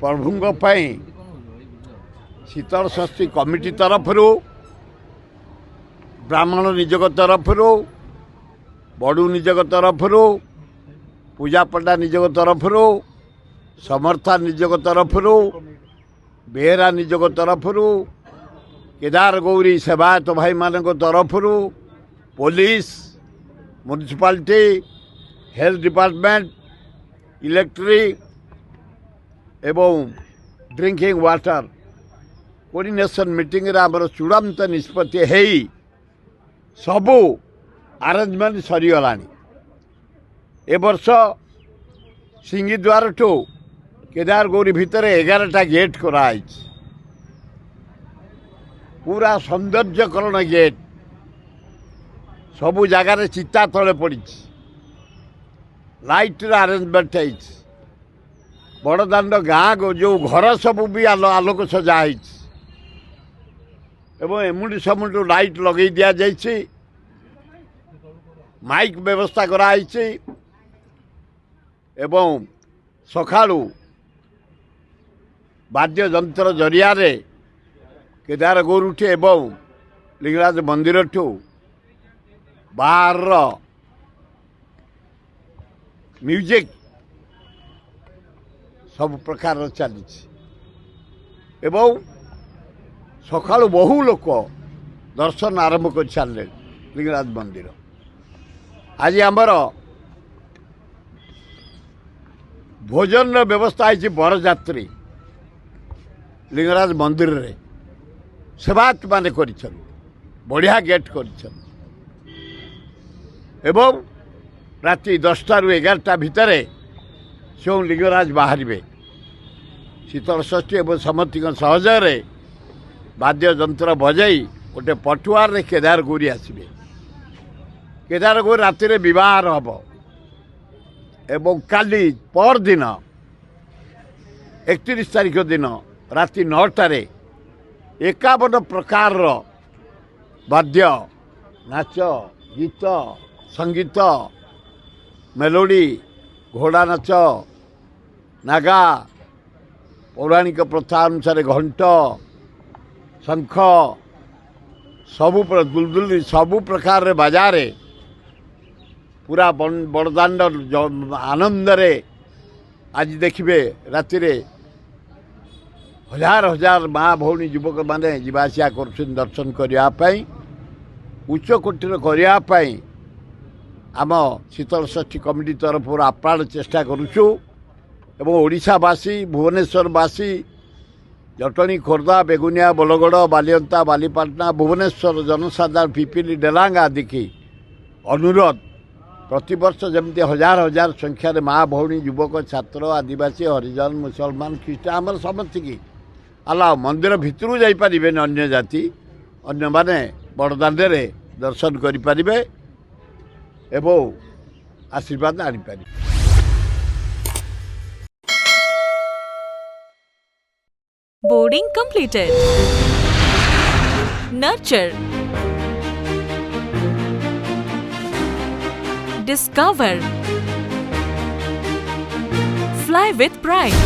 प्रभु शीतल षष्ठी committee तरफ ब्राह्मण निजोग तरफ बड़ू निजोग तरफ पूजा पंडा निजोग तरफ समर्था निजोग तरफ बेहरा निजोग तरफ केदार गौरी सेवायत भाई मान तरफ police municipality health department electric एवं ड्रिंकिंग वाटर कोऑर्डिनेशन मीटिंग रे आमर चूड़ांत निष्पत्ति है सबू अरेंजमेंट सरीगला ए वर्ष सिंगीद्वार ठू केदार गौरी भितर 11टा गेट कराई पूरा सौंदर्यकरण गेट सबू जगार चिता तले पड़ी लाइटर अरेंजमेंट है बड़दाण्ड गाँ जो घर सब भी आलोक सजा एवं एमुडी समुडी लाइट लगे दि जाइए माइक व्यवस्था कराई एवं सकाळू वाद्य जंत्र जरिया केदार गौरुठी एवं लिंगराज मंदिर ठू बाहर म्यूजिक सब प्रकार चली सकाळू बहु लोक दर्शन आरंभ कर सारे लिंगराज मंदिर आज आमर भोजन व्यवस्था है बरजात्री लिंगराज मंदिर रे सेवायत माने कर बढ़िया गेट कर राति 10टा ରୁ 11टा भितर से लिंगराज बाहर शीतल षष्ठी और समस्त सहजरे वाद्य जंत्र बजाई गोटे पटुआर रे केदार गौरी आसबे केदार गौरी राति बह हम एवं काली पर दिन 31 तारीख दिन राति 9टारे 51 प्रकार वाद्य नाच गीत संगीत मेलोडी घोड़ा नाच नागा पौराणिक प्रथा अनुसार घंट शंख सबु दुलदुली सबु प्रकार बाजारे पूरा बड़दाण्ड आनंद रे आज देखिए राति हजार हजार माँ भौणी युवक मैंने जीवासिया कर दर्शन करने उच्च कोटिर करने आम शीतल षष्ठी कमिटी तरफ आप्राण चेष्टा करुचु एवं ओडिशावासी भुवनेश्वरवासी जटणी खोर्धा बेगुनिया बलगड़ बालियंता बालीपाटना भुवनेश्वर जनसाधारण पिपिली डेलांग आदि की अनुरोध प्रतिवर्ष जमती हजार हजार संख्यार माँ भौणी युवक छात्र आदिवासी हरिजन मुसलमान ख्रीष्टान आमर समस्त की आला मंदिर भितर जापर अन्य जाति अन्य माने बड़दाण्डे दर्शन करें एवं आशीर्वाद आनीपर boarding completed. Nurture. Discover. Fly with pride.